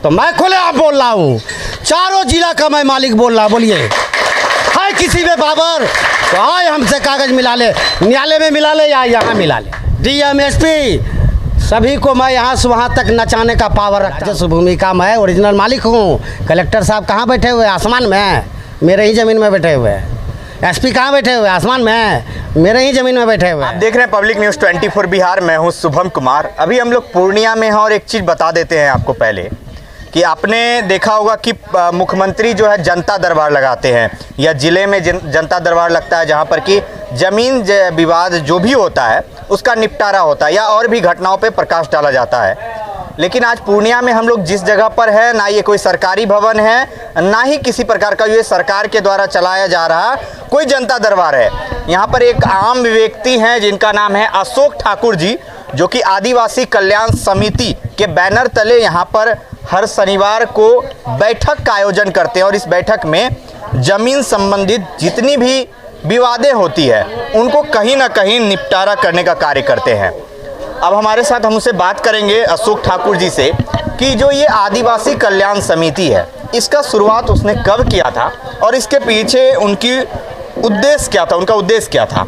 तो मैं खुले आप बोल रहा हूँ, चारों जिला का मैं मालिक बोल रहा। बोलिए है किसी में बाबर तो आए हमसे कागज़ मिला ले, न्यायालय में मिला ले या यहाँ मिला ले। डीएम एसपी सभी को मैं यहाँ से वहाँ तक नचाने का पावर रखता हूँ। राजस्व भूमि का मैं ओरिजिनल मालिक हूँ। कलेक्टर साहब कहाँ बैठे हुए? आसमान में, मेरे ही ज़मीन में बैठे हुए। एसपी कहाँ बैठे हुए? आसमान में, मेरे ही ज़मीन में बैठे हुए। आप देख रहे हैं पब्लिक न्यूज़ 24 बिहार। मैं हूं शुभम कुमार। अभी हम लोग पूर्णिया में हैं और एक चीज़ बता देते हैं आपको पहले कि आपने देखा होगा कि मुख्यमंत्री जो है जनता दरबार लगाते हैं या ज़िले में जनता दरबार लगता है, जहां पर कि ज़मीन विवाद जो भी होता है उसका निपटारा होता है या और भी घटनाओं पर प्रकाश डाला जाता है। लेकिन आज पूर्णिया में हम लोग जिस जगह पर है, ना ये कोई सरकारी भवन है, ना ही किसी प्रकार का ये सरकार के द्वारा चलाया जा रहा कोई जनता दरबार है। यहाँ पर एक आम व्यक्ति हैं जिनका नाम है अशोक ठाकुर जी, जो कि आदिवासी कल्याण समिति के बैनर तले यहाँ पर हर शनिवार को बैठक का आयोजन करते हैं और इस बैठक में जमीन संबंधित जितनी भी विवादें होती है उनको कहीं ना कहीं निपटारा करने का कार्य करते हैं। अब हमारे साथ हम उससे बात करेंगे अशोक ठाकुर जी से कि जो ये आदिवासी कल्याण समिति है इसका शुरुआत उसने कब किया था और इसके पीछे उनकी उद्देश्य क्या था, उनका उद्देश्य क्या था।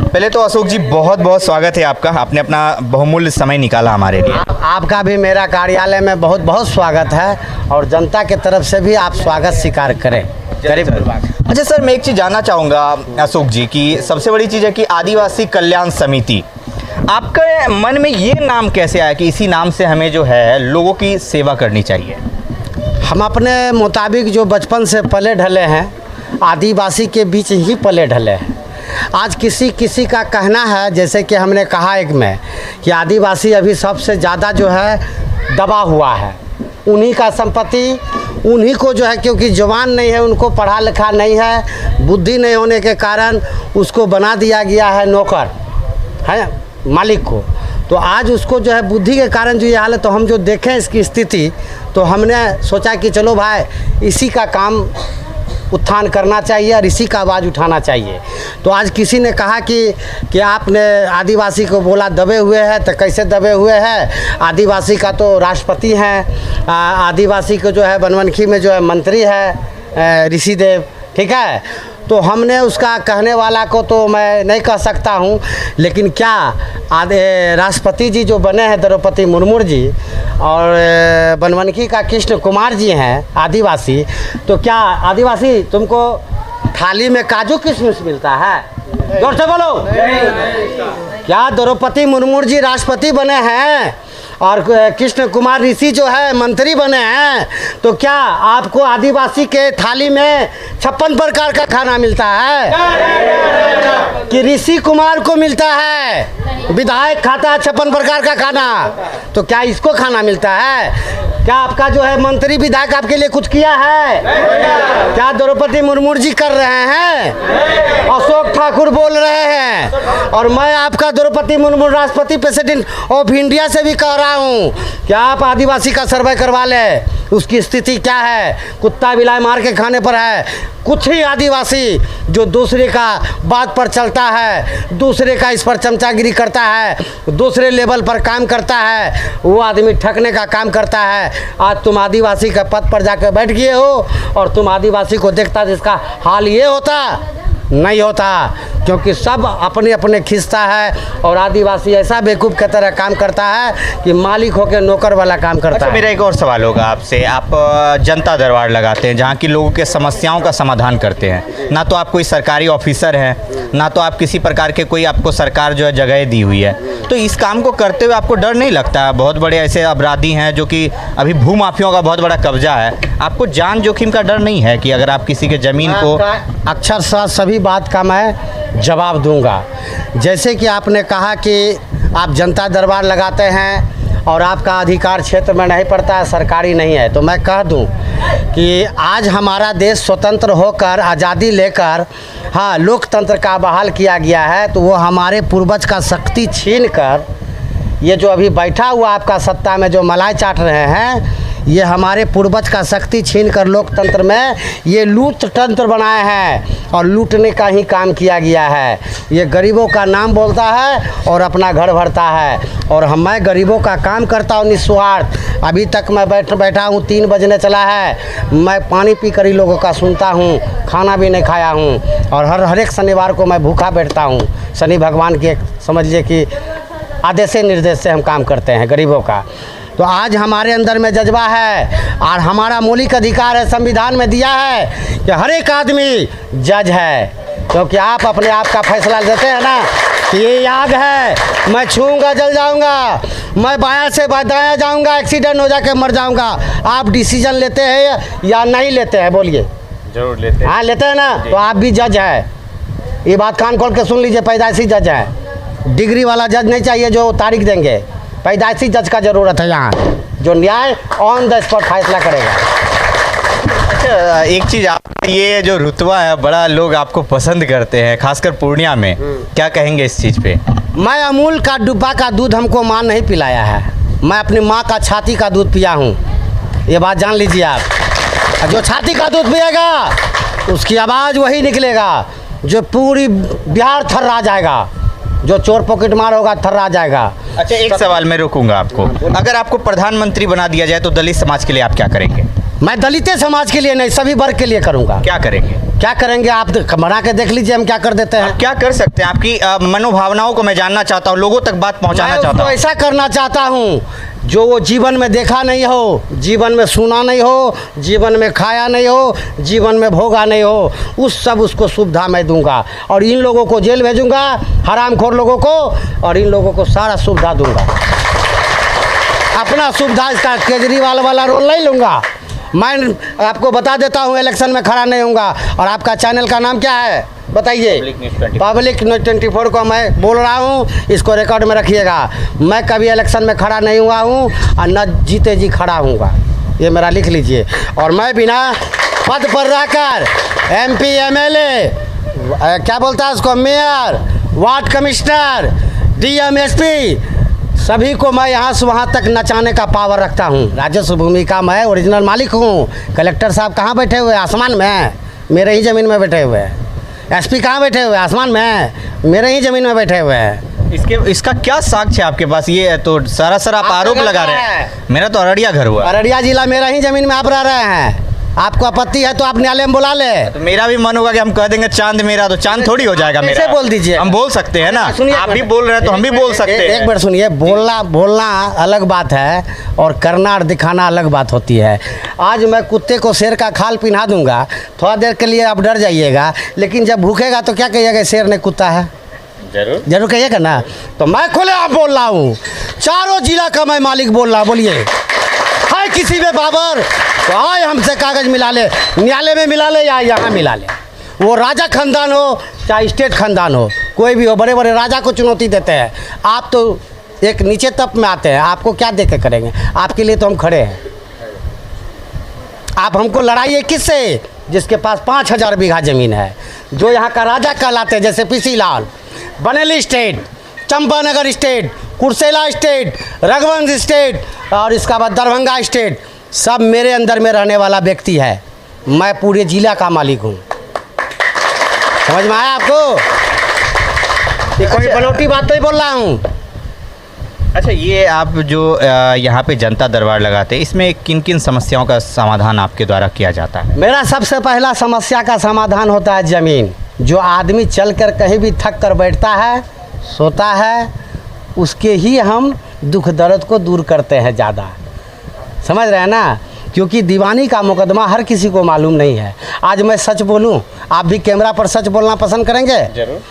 पहले तो अशोक जी बहुत बहुत स्वागत है आपका, आपने अपना बहुमूल्य समय निकाला हमारे लिए। आपका भी मेरा कार्यालय में बहुत बहुत स्वागत है और जनता के तरफ से भी आप स्वागत स्वीकार करें। अच्छा सर, मैं एक चीज़ जानना चाहूँगा अशोक जी की सबसे बड़ी चीज़ है कि आदिवासी कल्याण समिति, आपके मन में ये नाम कैसे आया कि इसी नाम से हमें जो है लोगों की सेवा करनी चाहिए? हम अपने मुताबिक जो बचपन से पले ढले हैं, आदिवासी के बीच ही पले ढले हैं। आज किसी का कहना है, जैसे कि हमने कहा एक में, कि आदिवासी अभी सबसे ज़्यादा जो है दबा हुआ है। उन्हीं का संपत्ति उन्हीं को जो है, क्योंकि जवान नहीं है, उनको पढ़ा लिखा नहीं है, बुद्धि नहीं होने के कारण उसको बना दिया गया है नौकर, है मालिक को। तो आज उसको जो है बुद्धि के कारण जो ये हाल है, तो हम जो देखें इसकी स्थिति, तो हमने सोचा कि चलो भाई इसी का काम उत्थान करना चाहिए और इसी का आवाज़ उठाना चाहिए। तो आज किसी ने कहा कि आपने आदिवासी को बोला दबे हुए हैं, तो कैसे दबे हुए हैं? आदिवासी का तो राष्ट्रपति हैं, आदिवासी को जो है बनमनखी में जो है मंत्री है ऋषिदेव, ठीक है। तो हमने उसका कहने वाला को तो मैं नहीं कह सकता हूँ, लेकिन क्या राष्ट्रपति जी जो बने हैं द्रौपदी मुर्मू जी और बनमनखी का कृष्ण कुमार जी हैं आदिवासी, तो क्या आदिवासी तुमको थाली में काजू किशमिश मिलता है? जोर से बोलो। क्या द्रौपदी मुर्मू जी राष्ट्रपति बने हैं और कृष्ण कुमार ऋषि जो है मंत्री बने हैं, तो क्या आपको आदिवासी के थाली में 56 प्रकार का खाना मिलता है कि ऋषि कुमार को मिलता है? विधायक खाता है 56 प्रकार का खाना, तो क्या इसको खाना मिलता है? क्या आपका जो है मंत्री विधायक आपके लिए कुछ किया है? क्या द्रौपदी मुर्मू जी कर रहे हैं? अशोक ठाकुर बोल रहे हैं। और मैं आपका द्रौपदी मुर्मू राष्ट्रपति प्रेसिडेंट ऑफ इंडिया से भी कह रहा हूँ, क्या आप आदिवासी का सर्वे करवा ले, उसकी स्थिति क्या है? कुत्ता बिलाई मार के खाने पर है। कुछ ही आदिवासी जो दूसरे का बात पर चलता है, दूसरे का इस पर चमचागिरी करता है, दूसरे लेवल पर काम करता है, वो आदमी ठगने का काम करता है। आज तुम आदिवासी के पद पर जाकर बैठ गए हो और तुम आदिवासी को देखता जिसका हाल ये होता नहीं होता, क्योंकि सब अपने अपने खींचता है और आदिवासी ऐसा बेवकूफ़ की तरह काम करता है कि मालिक होकर नौकर वाला काम करता है। मेरा एक और सवाल होगा आपसे, आप जनता दरबार लगाते हैं जहाँ की लोगों के समस्याओं का समाधान करते हैं, ना तो आप कोई सरकारी ऑफिसर हैं, ना तो आप किसी प्रकार के कोई आपको सरकार जो है जगह दी हुई है, तो इस काम को करते हुए आपको डर नहीं लगता? बहुत बड़े ऐसे अपराधी हैं जो कि अभी भूमाफियों का बहुत बड़ा कब्जा है, आपको जान जोखिम का डर नहीं है कि अगर आप किसी के ज़मीन को? अक्षरशः सभी बात का मैं जवाब दूंगा। जैसे कि आपने कहा कि आप जनता दरबार लगाते हैं और आपका अधिकार क्षेत्र में नहीं पड़ता है, सरकारी नहीं है, तो मैं कह दूं कि आज हमारा देश स्वतंत्र होकर आज़ादी लेकर लोकतंत्र का बहाल किया गया है, तो वो हमारे पूर्वज का शक्ति छीन कर ये जो अभी बैठा हुआ आपका सत्ता में जो मलाई चाट रहे हैं, ये हमारे पूर्वज का शक्ति छीन कर लोकतंत्र में ये लूट तंत्र बनाए हैं और लूटने का ही काम किया गया है। ये गरीबों का नाम बोलता है और अपना घर भरता है, और मैं गरीबों का काम करता हूँ निस्वार्थ। अभी तक मैं बैठा हूँ, 3 बजने चला है, मैं पानी पी कर ही लोगों का सुनता हूँ, खाना भी नहीं खाया हूँ, और हर एक शनिवार को मैं भूखा बैठता हूँ। शनि भगवान के समझिए कि आदेश निर्देश से हम काम करते हैं गरीबों का। तो आज हमारे अंदर में जज्बा है और हमारा मौलिक अधिकार है, संविधान में दिया है कि हर एक आदमी जज है, क्योंकि आप अपने आप का फैसला देते हैं ना कि ये आग है, मैं छूऊंगा जल जाऊंगा, मैं बायां से दायां जाऊंगा, एक्सीडेंट हो जाके मर जाऊंगा। आप डिसीजन लेते हैं या नहीं लेते हैं? बोलिए। जरूर लेते हैं। हाँ लेते हैं ना, तो आप भी जज है। ये बात कान खोल के सुन लीजिए, पैदाइशी जज है। डिग्री वाला जज नहीं चाहिए जो तारीख देंगे, पैदाइशी जज का ज़रूरत है यहाँ, जो न्याय ऑन द स्पॉट फैसला करेगा। अच्छा, एक चीज़, आप ये जो रुतबा है बड़ा लोग आपको पसंद करते हैं, खासकर पूर्णिया में, क्या कहेंगे इस चीज़ पे? मैं अमूल का डिब्बा का दूध हमको माँ नहीं पिलाया है, मैं अपनी माँ का छाती का दूध पिया हूँ, ये बात जान लीजिए आप। जो छाती का दूध पिएगा उसकी आवाज़ वही निकलेगा जो पूरी बिहार थर्रा जाएगा, जो चोर पॉकेट मार होगा थर्रा जाएगा। अच्छा, एक सवाल मैं रोकूंगा आपको, अगर आपको प्रधानमंत्री बना दिया जाए तो दलित समाज के लिए आप क्या करेंगे? मैं दलित समाज के लिए नहीं, सभी वर्ग के लिए करूँगा। क्या करेंगे? क्या करेंगे आप बना के देख लीजिए हम क्या कर देते हैं। क्या कर सकते हैं? आपकी मनोभावनाओं को मैं जानना चाहता हूँ, लोगों तक बात पहुँचाना चाहता हूँ। ऐसा करना चाहता हूँ जो वो जीवन में देखा नहीं हो, जीवन में सुना नहीं हो, जीवन में खाया नहीं हो, जीवन में भोगा नहीं हो, उसको सुविधा मैं दूंगा, और इन लोगों को जेल भेजूंगा, हरामखोर लोगों को, और इन लोगों को सारा सुविधा दूंगा। अपना सुविधा इसका केजरीवाल वाला रोल नहीं लूँगा। मैं आपको बता देता हूँ, इलेक्शन में खड़ा नहीं होऊंगा। और आपका चैनल का नाम क्या है बताइए? पब्लिक न्यूज़ 24 को मैं बोल रहा हूँ, इसको रिकॉर्ड में रखिएगा। मैं कभी इलेक्शन में खड़ा नहीं हुआ हूँ और न जीते जी खड़ा हूँगा, ये मेरा लिख लीजिए। और मैं बिना पद पर रहकर MP MLA क्या बोलता है उसको, mayor, ward commissioner, DM SP, सभी को मैं यहाँ से वहाँ तक नचाने का पावर रखता हूँ। राजस्व भूमि का मैं ओरिजिनल मालिक हूँ। कलेक्टर साहब कहाँ बैठे हुए? आसमान में, मेरे ही ज़मीन में बैठे हुए हैं। SP कहाँ बैठे हुए? आसमान में, मेरे ही ज़मीन में बैठे हुए हैं। इसका क्या साक्ष्य है आपके पास? ये तो सरासर आप आरोप लगा रहे हैं। मेरा तो अररिया घर हुआ। अररिया जिला मेरा ही ज़मीन में आप रह रहे हैं। आपको आपत्ति है तो आप न्यायालय में बुला ले। तो मेरा भी मन होगा कि हम कह देंगे चांद मेरा, तो चांद थोड़ी हो जाएगा मेरा। कैसे बोल दीजिए? हम बोल सकते हैं ना, आप भी बोल रहे हैं तो हम भी बोल सकते हैं। एक बार सुनिए, बोलना अलग बात है और करना और दिखाना अलग बात होती है। आज मैं कुत्ते को शेर का खाल पिन्हा दूंगा, थोड़ा देर के लिए आप डर जाइएगा, लेकिन जब भूखेगा तो क्या कहिएगा? शेर नहीं कुत्ता है, जरूर कहिएगा ना। तो मैं खुले आप बोल रहा हूँ, चारों जिला का मैं मालिक बोल रहा। बोलिए, है किसी में बाबर तो आए हमसे कागज़ मिला ले, न्यायालय में मिला ले या यहाँ मिला ले। वो राजा खानदान हो चाहे स्टेट खानदान हो, कोई भी हो, बड़े बड़े राजा को चुनौती देते हैं। आप तो एक नीचे तप में आते हैं, आपको क्या दे के करेंगे? आपके लिए तो हम खड़े हैं। आप हमको लड़ाइए किससे? जिसके पास 5000 बीघा ज़मीन है, जो यहाँ का राजा कहलाते हैं, जैसे PC लाल, बनेली state, Champanagar state, Kursela state, Raghuvansh state, और इसका बाद दरभंगा स्टेट, सब मेरे अंदर में रहने वाला व्यक्ति है। मैं पूरे जिला का मालिक हूँ। समझ में आया आपको? ये कोई बनौटी बात नहीं बोल रहा हूँ। अच्छा, ये आप जो यहाँ पे जनता दरबार लगाते हैं, इसमें किन किन समस्याओं का समाधान आपके द्वारा किया जाता है? मेरा सबसे पहला समस्या का समाधान होता है ज़मीन। जो आदमी चल कर कहीं भी थक कर बैठता है, सोता है, उसके ही हम दुख दर्द को दूर करते हैं ज़्यादा। समझ रहे हैं ना? क्योंकि दीवानी का मुकदमा हर किसी को मालूम नहीं है। आज मैं सच बोलूं, आप भी कैमरा पर सच बोलना पसंद करेंगे? जरूर।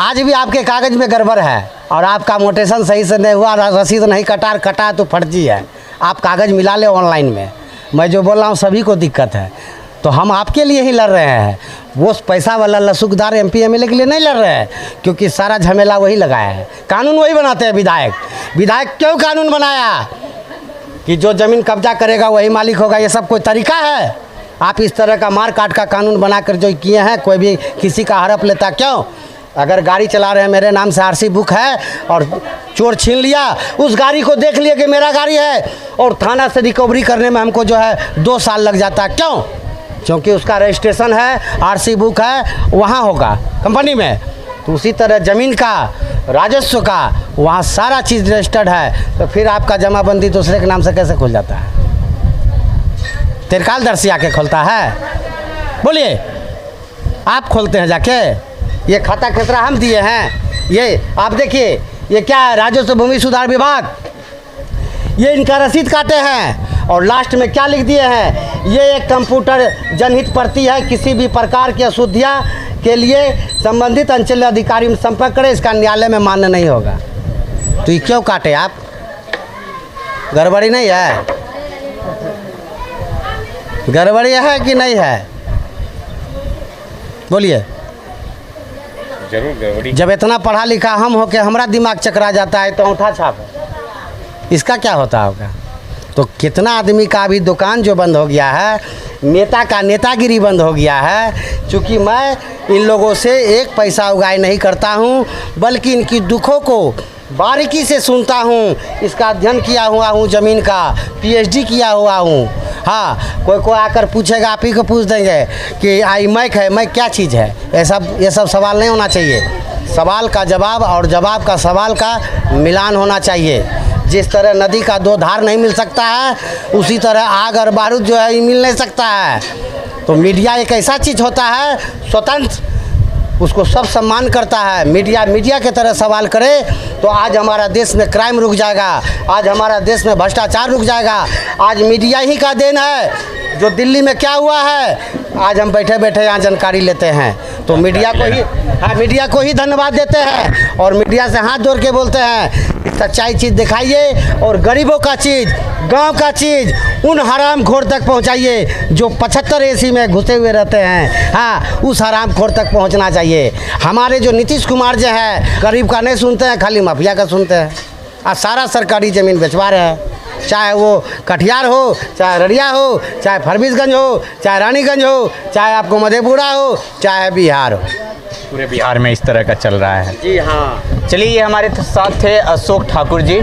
आज भी आपके कागज़ में गड़बड़ है और आपका मोटेशन सही से नहीं हुआ, रसीद नहीं कटा तो फर्जी है। आप कागज़ मिला ले ऑनलाइन में। मैं जो बोल रहा हूँ सभी को दिक्कत है, तो हम आपके लिए ही लड़ रहे हैं। वो पैसा वाला लसूकदार MP MLA के लिए नहीं लड़ रहे हैं, क्योंकि सारा झमेला वही लगाया है। कानून वही बनाते हैं विधायक क्यों कानून बनाया कि जो ज़मीन कब्जा करेगा वही मालिक होगा? ये सब कोई तरीका है? आप इस तरह का मार काट का कानून बनाकर जो किए हैं, कोई भी किसी का हड़प लेता क्यों? अगर गाड़ी चला रहे हैं, मेरे नाम से आरसी बुक है और चोर छीन लिया, उस गाड़ी को देख लिया कि मेरा गाड़ी है और थाना से रिकवरी करने में हमको जो है 2 साल लग जाता है। क्यों? क्योंकि उसका रजिस्ट्रेशन है, आरसी बुक है, वहाँ होगा कंपनी में। तो उसी तरह ज़मीन का, राजस्व का, वहाँ सारा चीज़ रजिस्टर्ड है। तो फिर आपका जमाबंदी दूसरे के नाम से कैसे खुल जाता है? तिरकालदर्शी आके खोलता है? बोलिए, आप खोलते हैं जाके? ये खाता खसरा हम दिए हैं। ये आप देखिए, ये क्या है? राजस्व भूमि सुधार विभाग, ये इनका रसीद काटे हैं और लास्ट में क्या लिख दिए हैं? ये एक कंप्यूटर जनहित प्रति है, किसी भी प्रकार की अशुद्धियाँ के लिए संबंधित अंचल अधिकारी में संपर्क करें, इसका न्यायालय में मान्य नहीं होगा। तो ये क्यों काटे आप? गड़बड़ी नहीं है? गड़बड़ी है कि नहीं है? बोलिए। जरूर गड़बड़ी। जब इतना पढ़ा लिखा हम हो के हमारा दिमाग चकरा जाता है तो अंगूठा छाप इसका क्या होता होगा? तो कितना आदमी का अभी दुकान जो बंद हो गया है, नेता का नेतागिरी बंद हो गया है। क्योंकि मैं इन लोगों से एक पैसा उगाए नहीं करता हूँ, बल्कि इनकी दुखों को बारीकी से सुनता हूँ। इसका अध्ययन किया हुआ हूँ, ज़मीन का PhD किया हुआ हूँ। हाँ, कोई आकर पूछेगा, आप ही को पूछ देंगे कि आई मैक है, मैक क्या चीज़ है? ये सब सवाल नहीं होना चाहिए। सवाल का जवाब और जवाब का सवाल का मिलान होना चाहिए। जिस तरह नदी का 2 धार नहीं मिल सकता है, उसी तरह आग और बारूद जो है मिल नहीं सकता है। तो मीडिया एक ऐसा चीज़ होता है स्वतंत्र, उसको सब सम्मान करता है। मीडिया के तरह सवाल करे तो आज हमारा देश में क्राइम रुक जाएगा, आज हमारा देश में भ्रष्टाचार रुक जाएगा। आज मीडिया ही का देन है। जो दिल्ली में क्या हुआ है, आज हम बैठे बैठे यहाँ जानकारी लेते हैं। तो मीडिया को ही धन्यवाद देते हैं और मीडिया से हाथ जोड़ के बोलते हैं सच्चाई चीज़ दिखाइए और गरीबों का चीज़, गांव का चीज़ उन हराम खोर तक पहुंचाइए जो 75 AC में घुसे हुए रहते हैं। हाँ, उस हराम खोर तक पहुंचना चाहिए। हमारे जो नीतीश कुमार जो है, गरीब का नहीं सुनते हैं, खाली माफिया का सुनते हैं। आज सारा सरकारी ज़मीन बेचवा रहे हैं, चाहे वो कटिहार हो, चाहे अररिया हो, चाहे फरबिसगंज हो, चाहे रानीगंज हो, चाहे आपको मधेपुरा हो, चाहे बिहार हो। पूरे बिहार में इस तरह का चल रहा है। जी हाँ। चलिए, ये हमारे साथ थे अशोक ठाकुर जी।